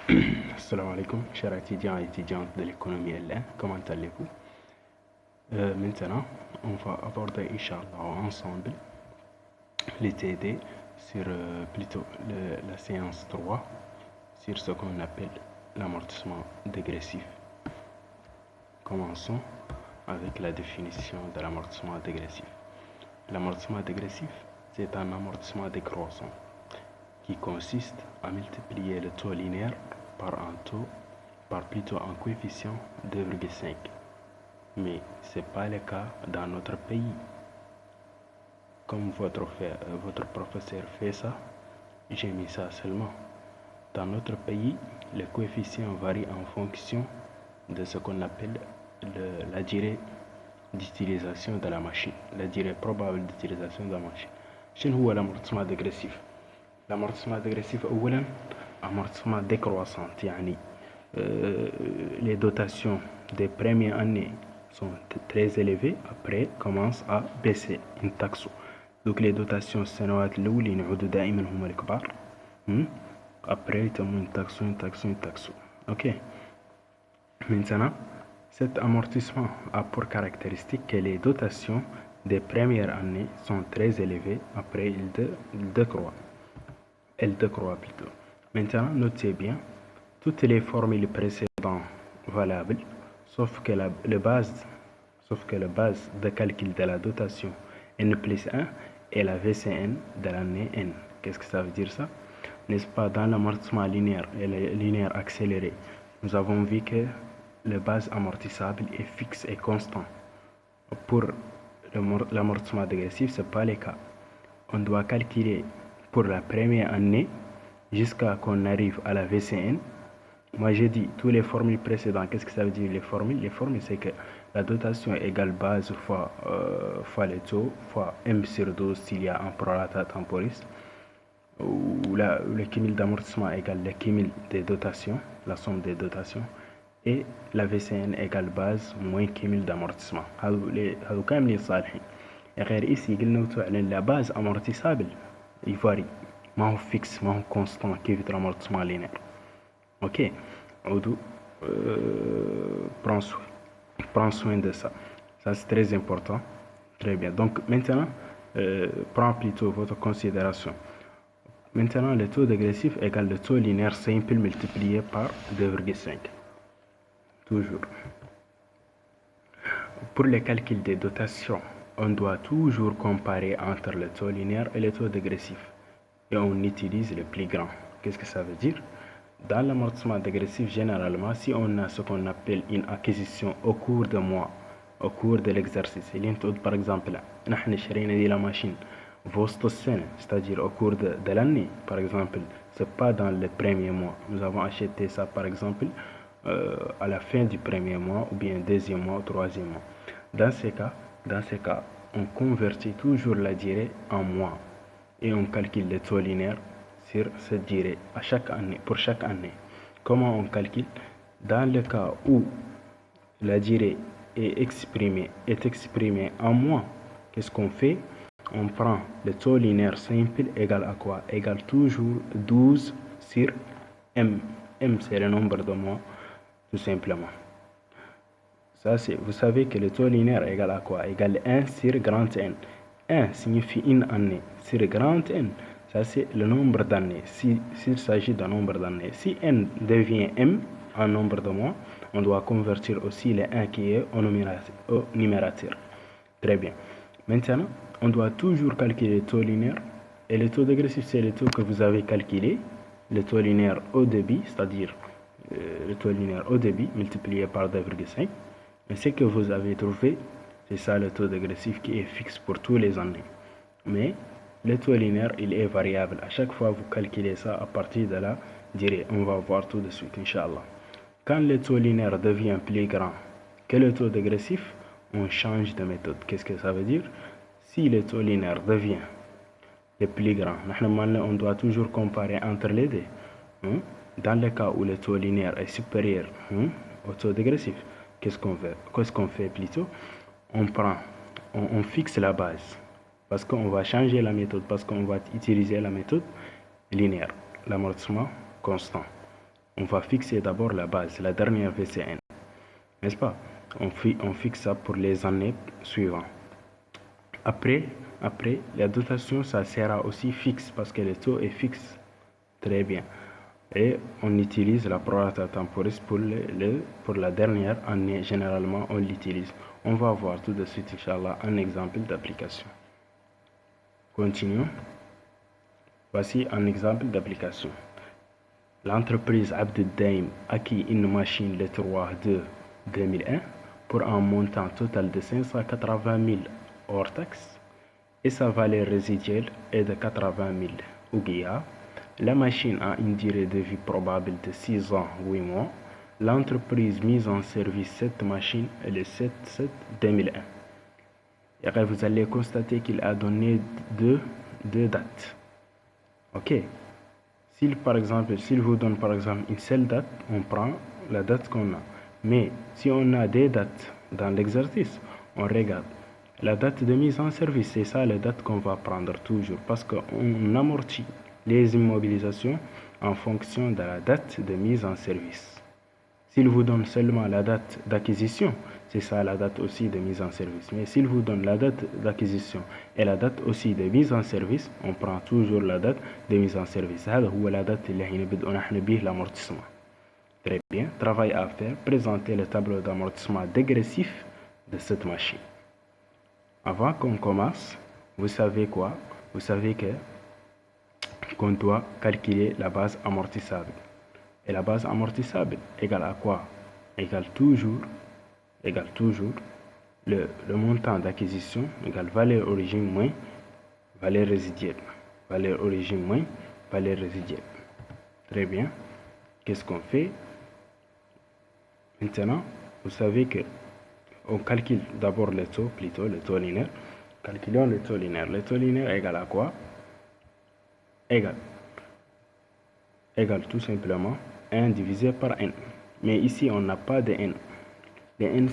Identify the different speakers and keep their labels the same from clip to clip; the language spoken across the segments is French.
Speaker 1: Assalamu alaikum, chers étudiants et étudiantes de l'économie L1, comment allez-vous? Maintenant, on va aborder, Inch'Allah, ensemble les TD sur la séance 3 sur ce qu'on appelle l'amortissement dégressif. Commençons avec la définition de l'amortissement dégressif. L'amortissement dégressif, c'est un amortissement décroissant qui consiste à multiplier le taux linéaire par plutôt un coefficient 2,5. Mais ce n'est pas le cas dans notre pays. Comme votre professeur fait ça, j'ai mis ça seulement. Dans notre pays, le coefficient varie en fonction de ce qu'on appelle la durée d'utilisation de la machine, la durée probable d'utilisation de la machine. شنو هو l'amortissement dégressif? L'amortissement dégressif أولا amortissement décroissant, يعني les dotations des premières années sont très élevées, après commencent à baisser ينتقصوا. Donc les dotations السنوات الأولين يعودوا دائما هم الكبار. Après يتموا ينتقصوا. Ok. Maintenant, cet amortissement a pour caractéristique que les dotations des premières années sont très élevées, après il décroît. Elle décroît plutôt. Maintenant, notez bien, toutes les formules précédentes valables, sauf que la base de calcul de la dotation N plus 1 est la VCN de l'année N. Qu'est-ce que ça veut dire ça? N'est-ce pas, dans l'amortissement linéaire et le linéaire accéléré, nous avons vu que la base amortissable est fixe et constant. Pour l'amortissement dégressif, ce n'est pas le cas. On doit calculer pour la première année jusqu'à qu'on arrive à la VCN. Moi j'ai dit tous les formules précédentes. Qu'est-ce que ça veut dire les formules? Les formules, c'est que la dotation égale base fois le taux fois M sur 12 s'il y a un prorata temporis, où le cumul d'amortissement égale le cumul des dotations, la somme des dotations, et la VCN égale base moins cumul d'amortissement. هذو كاملين صالحين. غير ici قلنا على la base amortissable il varie, ما هو fixe, ما هو constant كيف l'amortissement linéaire. Ok, Oudou prends soin de ça. Ça c'est très important. Très bien. Donc maintenant, prends plutôt votre considération. Maintenant, le taux dégressif égale le taux linéaire simple multiplié par 2,5. Toujours. Pour le calcul des dotations, on doit toujours comparer entre le taux linéaire et le taux dégressif. Et on utilise le plus grand. Qu'est-ce que ça veut dire? Dans l'amortissement dégressif, généralement, si on a ce qu'on appelle une acquisition au cours de mois, au cours de l'exercice, par exemple, نحن شرينا دي la machine وسط السنة, c'est-à-dire au cours de l'année, par exemple, c'est pas dans le premier mois. Nous avons acheté ça, par exemple, à la fin du premier mois, ou bien deuxième mois, ou troisième mois. Dans ces cas, on convertit toujours la durée en mois et on calcule le taux linéaire sur cette durée à chaque année, pour chaque année. Comment on calcule? Dans le cas où la durée est exprimée en mois, qu'est-ce qu'on fait? On prend le taux linéaire simple égal à quoi? Égal toujours 12 sur M. M, c'est le nombre de mois, tout simplement. Ça, vous savez que le taux linéaire égal à quoi? Égal 1 sur grand N. 1 signifie une année sur grand N. Ça, c'est le nombre d'années, s'il s'agit d'un nombre d'années. Si N devient M, en nombre de mois, on doit convertir aussi le 1 qui est au numérateur. Très bien. Maintenant, on doit toujours calculer le taux linéaire. Et le taux dégressif, c'est le taux que vous avez calculé. Le taux linéaire au débit, c'est-à-dire le taux linéaire au débit multiplié par 2,5. Et ce que vous avez trouvé, c'est ça le taux dégressif qui est fixe pour toutes les années. Mais le taux linéaire, il est variable. À chaque fois, vous calculez ça à partir de la durée. On va voir tout de suite, Inch'Allah. Quand le taux linéaire devient plus grand que le taux dégressif, on change de méthode. Qu'est-ce que ça veut dire? Si le taux linéaire devient le plus grand, on doit toujours comparer entre les deux. Dans le cas où le taux linéaire est supérieur au taux dégressif, qu'est-ce qu'on fait plutôt? On fixe la base. Parce qu'on va changer la méthode, parce qu'on va utiliser la méthode linéaire, l'amortissement constant. On va fixer d'abord la base, la dernière VCN. N'est-ce pas? On fixe ça pour les années suivantes. Après, la dotation, ça sera aussi fixe parce que le taux est fixe. Très bien. Et on utilise la prorata temporis pour la dernière année. Généralement, on l'utilise. On va voir tout de suite, Inch'Allah, un exemple d'application. Continuons. Voici un exemple d'application. L'entreprise Abdeldaim acquit une machine le 3/2/2001 pour un montant total de 580 000 hors taxes et sa valeur résiduelle est de 80 000 ouguiya. La machine a une durée de vie probable de 6 ans 8 mois. L'entreprise mise en service cette machine est le 7/7/2001. Et après, vous allez constater qu'il a donné deux dates. Ok. Par exemple, s'il vous donne par exemple une seule date, on prend la date qu'on a. Mais si on a des dates dans l'exercice, on regarde la date de mise en service. C'est ça la date qu'on va prendre toujours parce qu'on amortit les immobilisations en fonction de la date de mise en service. S'il vous donne seulement la date d'acquisition, c'est ça la date aussi de mise en service. Mais s'il vous donne la date d'acquisition et la date aussi de mise en service, on prend toujours la date de mise en service. هذا هو la date اللي هنبدأ نحن به l'amortissement. Très bien. Travail à faire. Présenter le tableau d'amortissement dégressif de cette machine. Avant qu'on commence, vous savez quoi? Vous savez qu'on doit calculer la base amortissable. Et la base amortissable égale à quoi? Égale toujours le montant d'acquisition égale valeur origine moins valeur résiduelle. Valeur origine moins valeur résiduelle. Très bien. Qu'est-ce qu'on fait? Maintenant, vous savez que on calcule d'abord le taux, plutôt le taux linéaire. Calculons le taux linéaire. Le taux linéaire égale à quoi? Égale tout simplement 1 divisé par n. Mais ici, on n'a pas de n. Le n,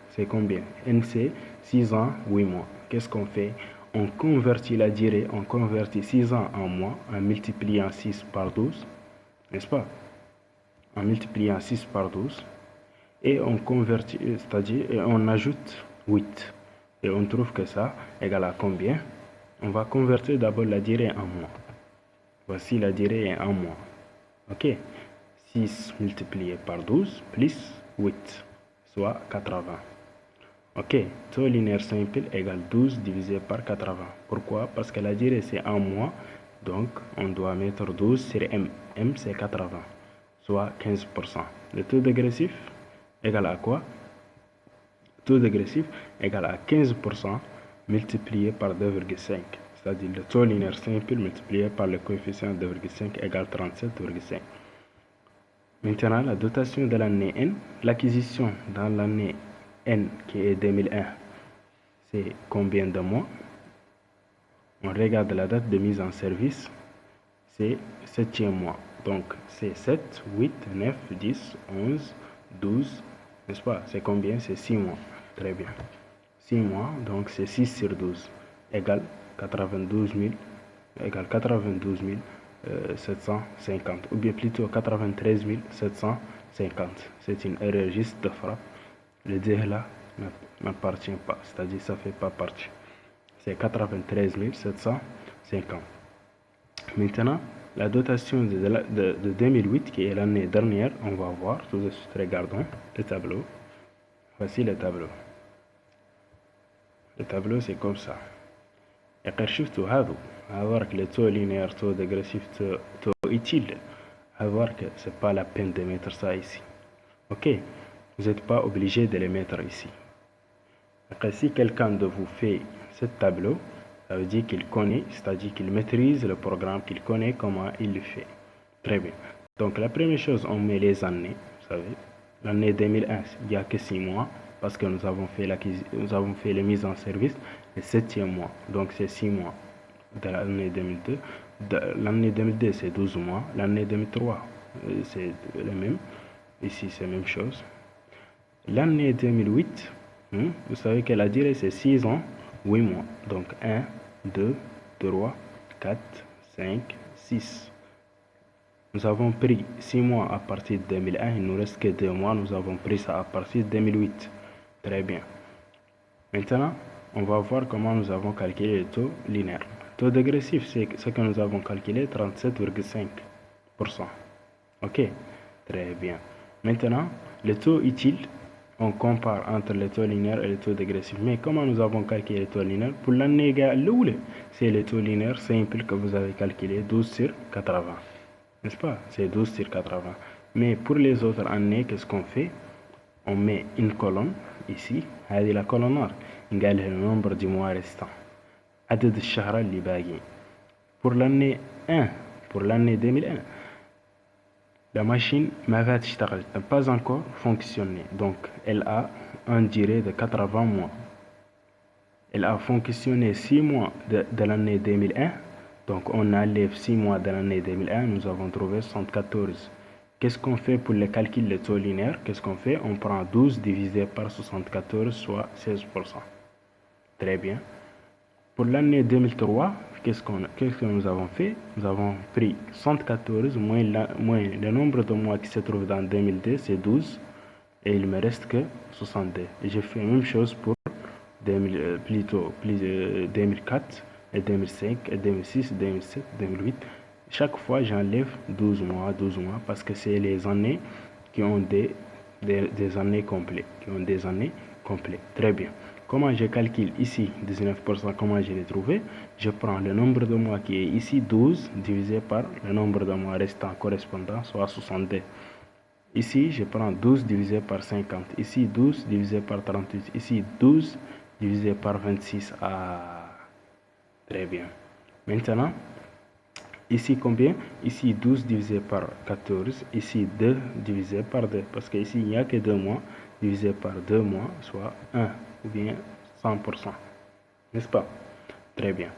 Speaker 1: c'est combien? N, c'est 6 ans, 8 mois. Qu'est-ce qu'on fait? On convertit la durée, on convertit 6 ans en mois en multipliant 6 par 12, n'est-ce pas? En multipliant 6 par 12. Et on convertit, c'est-à-dire on ajoute 8. Et on trouve que ça égale à combien? On va convertir d'abord la durée en mois. Voici la durée en mois. Ok? 6 multiplié par 12 plus 8, soit 80. Ok? Taux linéaire simple égale 12 divisé par 80. Pourquoi? Parce que la durée c'est en mois. Donc, on doit mettre 12 sur M. M, c'est 80, soit 15%. Le taux dégressif égale à quoi? Taux dégressif égale à 15% multiplié par 2,5. C'est-à-dire le taux linéaire simple multiplié par le coefficient 2,5 égale 37,5. Maintenant, la dotation de l'année N, l'acquisition dans l'année N qui est 2001, c'est combien de mois? On regarde la date de mise en service, c'est 7e mois. Donc, c'est 7, 8, 9, 10, 11, 12, n'est-ce pas? C'est combien? C'est 6 mois. Très bien. 6 mois, donc c'est 6 sur 12, égale 92 750, ou bien plutôt 93 750. C'est une erreur juste de frappe. Le 2 là n'appartient pas, c'est-à-dire ça ne fait pas partie. C'est 93 750. Maintenant, la dotation de 2008, qui est l'année dernière, on va voir tout de suite. Regardons le tableau. Voici le tableau. Le tableau, c'est comme ça. Et quand شفتوا هذا que le taux linéaire, taux dégressif, taux utile, voir que c'est pas la peine de mettre ça ici. Ok, vous n'êtes pas obligé de les mettre ici. Après, si quelqu'un de vous fait ce tableau, ça veut dire qu'il connaît, c'est-à-dire qu'il maîtrise le programme, qu'il connaît comment il le fait. Très bien. Donc la première chose, on met les années. Vous savez, l'année 2001, il n'y a que 6 mois parce que nous avons fait les mises en service le 7e mois. Donc c'est 6 mois de l'année 2002. L'année 2002, c'est 12 mois. L'année 2003, c'est le même. Ici, c'est la même chose. L'année 2008, vous savez que la durée, c'est 6 ans, 8 mois. Donc 1, 2, 3, 4, 5, 6. Nous avons pris 6 mois à partir de 2001, il nous reste que 2 mois, nous avons pris ça à partir de 2008. Très bien. Maintenant, on va voir comment nous avons calculé le taux linéaire. Le taux dégressif, c'est ce que nous avons calculé, 37,5%. Ok, très bien. Maintenant, le taux utile, on compare entre le taux linéaire et le taux dégressif. Mais comment nous avons calculé le taux linéaire? Pour l'année égale, c'est le taux linéaire simple que vous avez calculé, 12 sur 80. N'est-ce pas? C'est 12 sur 80. Mais pour les autres années, qu'est-ce qu'on fait? On met une colonne ici, هذه la colonne نقال le nombre du mois restant. عدد الشهر اللي باقي. Pour l'année 1, pour l'année 2001, la machine ما تشتغل, n'a pas encore fonctionné. Donc, elle a un durée de 80 mois. Elle a fonctionné 6 mois de l'année 2001. Donc, on enlève 6 mois de l'année 2001, nous avons trouvé 74. Qu'est-ce qu'on fait pour le calcul de taux linéaire? Qu'est-ce qu'on fait? On prend 12 divisé par 74, soit 16%. Très bien. Pour l'année 2003, qu'est-ce que nous avons fait? Nous avons pris 114 moins le nombre de mois qui se trouve dans 2002, c'est 12. Et il me reste que 62. Et j'ai fait la même chose pour 2004, et 2005, et 2006, 2007, 2008. Chaque fois, j'enlève 12 mois, parce que c'est les années qui ont des années complètes, Très bien. Comment je calcule ici 19%, comment je l'ai trouvé? Je prends le nombre de mois qui est ici, 12, divisé par le nombre de mois restant correspondant, soit 62. Ici, je prends 12 divisé par 50. Ici, 12 divisé par 38. Ici, 12 divisé par 26. Ah, très bien. Maintenant, ici combien? Ici 12 divisé par 14. Ici 2 divisé par 2. Parce qu'ici, il n'y a que 2 mois. Divisé par 2 mois, soit 1 ou bien 100%. N'est-ce pas? Très bien.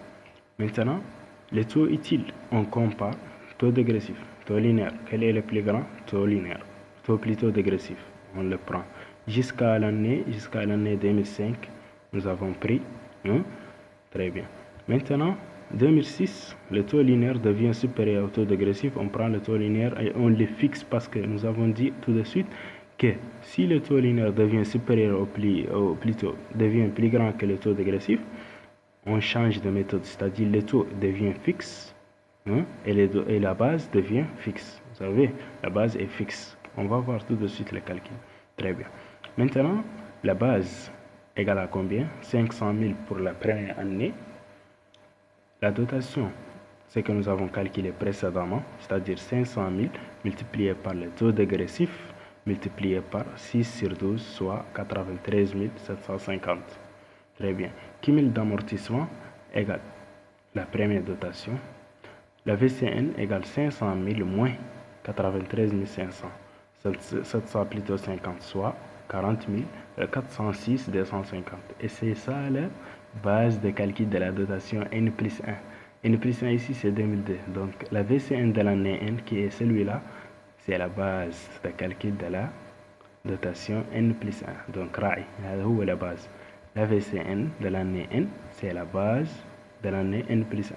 Speaker 1: Maintenant, les taux utiles, on compare taux dégressif, taux linéaire. Quel est le plus grand? Taux linéaire. Taux plutôt dégressif. On le prend. Jusqu'à l'année 2005, nous avons pris. Très bien. Maintenant, 2006, le taux linéaire devient supérieur au taux dégressif. On prend le taux linéaire et on le fixe parce que nous avons dit tout de suite que si le taux linéaire devient supérieur plutôt devient plus grand que le taux dégressif, on change de méthode, c'est-à-dire le taux devient fixe et la base devient fixe. Vous savez, la base est fixe. On va voir tout de suite le calcul. Très bien. Maintenant, la base égale à combien? 500 000 pour la première année. La dotation, c'est que nous avons calculé précédemment, c'est-à-dire 500 000 multiplié par le taux dégressif, multiplié par 6 sur 12, soit 93 750. Très bien. Cumul d'amortissement égale la première dotation. La VCN égale 500 000 moins 93 500. 700 plutôt 50, soit 406 250. Et c'est ça la base de calcul de la dotation N plus 1. N plus 1 ici, c'est 2002. Donc, la VCN de l'année N, qui est celui-là, c'est la base de calcul de la dotation N plus 1. Donc, RAI, c'est la base. La VCN de l'année N, c'est la base de l'année N plus 1.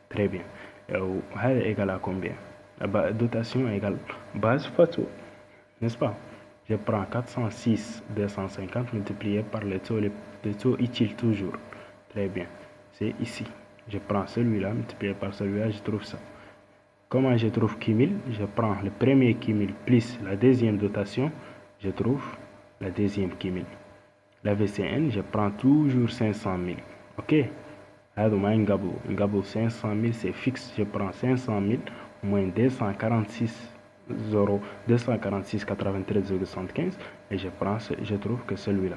Speaker 1: Très bien. C'est égal à combien? La dotation égale base fois tout. N'est-ce pas? Je prends 406 250 multiplié par le taux utile toujours. Très bien. C'est ici. Je prends celui-là multiplié par celui-là, je trouve ça. Comment je trouve cumul? Je prends le premier cumul plus la deuxième dotation, je trouve la deuxième cumul. La VCN, je prends toujours 500 000. Ok? Un gabou 500 000, c'est fixe. Je prends 500 000 moins 246 euros, 246,93,75 et je trouve que celui-là.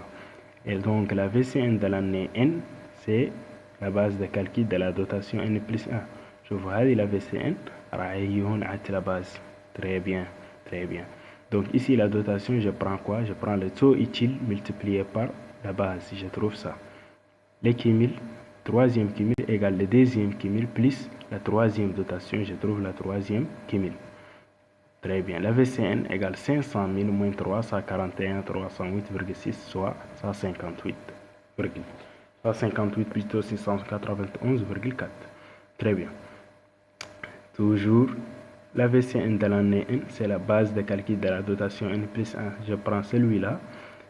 Speaker 1: Et donc la VCN de l'année N, c'est la base de calcul de la dotation N plus 1. Je vois la VCN, la base. Très bien, très bien. Donc ici la dotation, je prends quoi? Je prends le taux utile multiplié par la base, je trouve ça. Les cumuls, troisième cumul égale le deuxième cumul plus la troisième dotation, je trouve la troisième cumul. Très bien. La VCN égale 500 000 moins 341, 308,6, soit 158. 158 plutôt 691,4. Très bien. Toujours la VCN de l'année 1, c'est la base de calcul de la dotation N plus 1. Je prends celui-là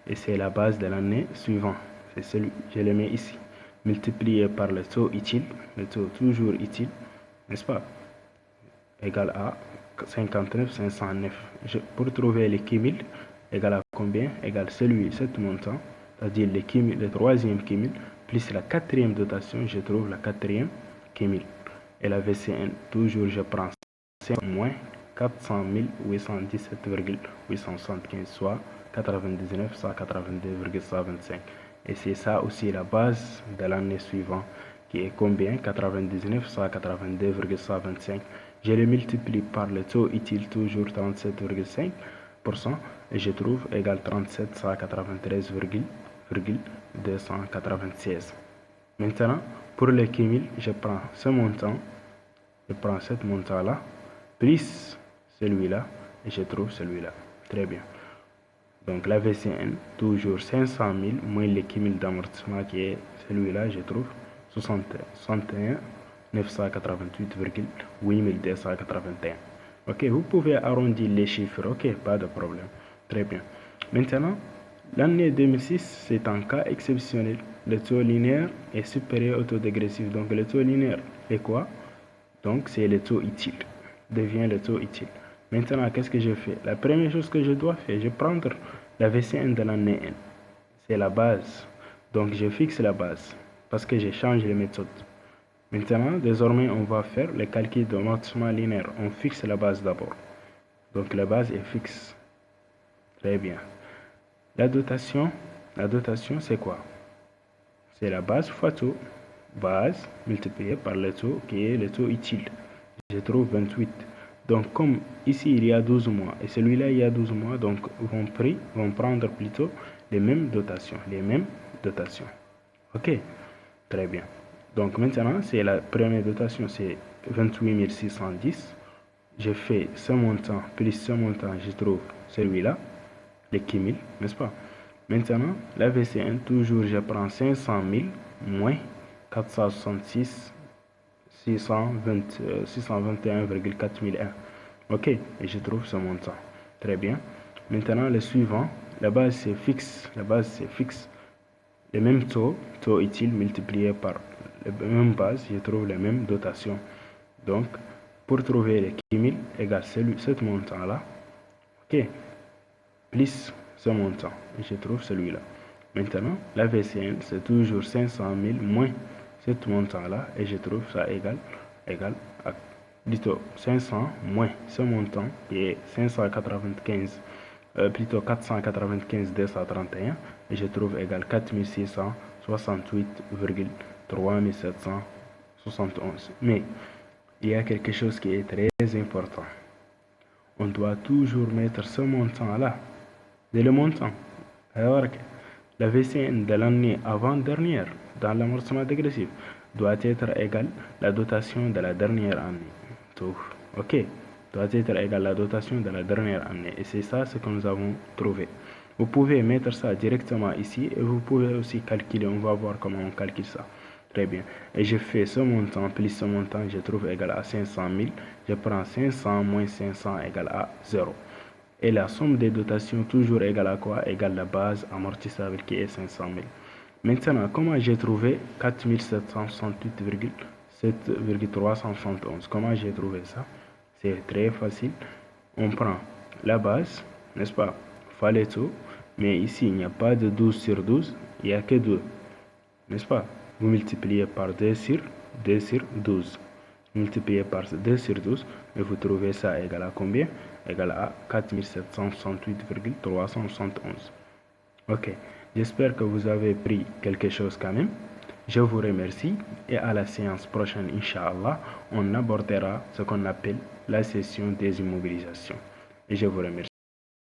Speaker 1: et c'est la base de l'année suivante. C'est celui, je le mets ici, multiplié par le taux utile, le taux toujours utile, n'est-ce pas, égal à 59 509. Pour trouver les cumuls, égal à combien? Égal celui, cet montant, c'est-à-dire le troisième cumul, plus la quatrième dotation, je trouve la quatrième cumul. Et la VCN, toujours je prends moins 400 817,875, soit 99 182,125. Et c'est ça aussi la base de l'année suivante, qui est combien? 99 182,125. Je le multiplie par le taux utile, toujours 37,5%, et je trouve égal 37 193,296. Maintenant, pour le cumul, je prends ce montant, je prends ce montant-là, plus celui-là, et je trouve celui-là. Très bien. Donc la VCN, toujours 500 000, moins le cumul d'amortissement qui est celui-là, je trouve 61 988,8281. Ok, vous pouvez arrondir les chiffres, ok, pas de problème. Très bien. Maintenant, l'année 2006, c'est un cas exceptionnel. Le taux linéaire est supérieur au taux dégressif. Donc le taux linéaire est quoi? Donc c'est le taux utile, devient le taux utile. Maintenant, qu'est-ce que je fais? La première chose que je dois faire, je vais prendre la VCN de l'année N. C'est la base. Donc je fixe la base parce que j'ai changé les méthodes. Maintenant, désormais, on va faire le calcul d'amortissement linéaire. On fixe la base d'abord. Donc la base est fixe. Très bien. La dotation c'est quoi? C'est la base fois taux. Base multipliée par le taux qui est le taux utile. Je trouve 28. Donc comme ici il y a 12 mois et celui-là il y a 12 mois, donc vont prendre plutôt les mêmes dotations. Ok, très bien. Donc maintenant, c'est la première dotation, c'est 28 610. Je fais ce montant plus ce montant, je trouve celui-là, le cumul, n'est-ce pas? Maintenant, la VCN, toujours je prends 500 000 moins 466 621,4001. Ok, et je trouve ce montant. Très bien. Maintenant, le suivant, la base c'est fixe. Le même taux utile multiplié par la même base, je trouve la même dotation. Donc, pour trouver le cumul égale ce montant-là, ok, plus ce montant, je trouve celui-là. Maintenant, la VCN, c'est toujours 500 000 moins ce montant-là, et je trouve ça égal à plutôt 500 moins ce montant qui est 595, plutôt 495 231, et je trouve égal 4668,3771. Mais il y a quelque chose qui est très important. On doit toujours mettre ce montant-là. C'est le montant. Alors, la VCN de l'année avant-dernière dans l'amortissement dégressif doit être égale à la dotation de la dernière année. Ok, doit être égal à la dotation de la dernière année. Et c'est ça ce que nous avons trouvé. Vous pouvez mettre ça directement ici et vous pouvez aussi calculer. On va voir comment on calcule ça. Très bien. Et je fais ce montant plus ce montant, je trouve égal à 500 000. Je prends 500 moins 500 égale à 0. Et la somme des dotations toujours égale à quoi? Égale à la base amortissable qui est 500 000. Maintenant, comment j'ai trouvé 4768,371? Comment j'ai trouvé ça? C'est très facile. On prend la base, n'est-ce pas? Fallait tout. Mais ici, il n'y a pas de 12 sur 12. Il n'y a que 2. N'est-ce pas? Vous multipliez par 2 sur 12. Multiplié par 2 sur 12 et vous trouvez ça égal à combien? Égal à 4768,371. Ok, j'espère que vous avez pris quelque chose quand même. Je vous remercie et à la séance prochaine, Inch'Allah, on abordera ce qu'on appelle la session des immobilisations. Et je vous remercie.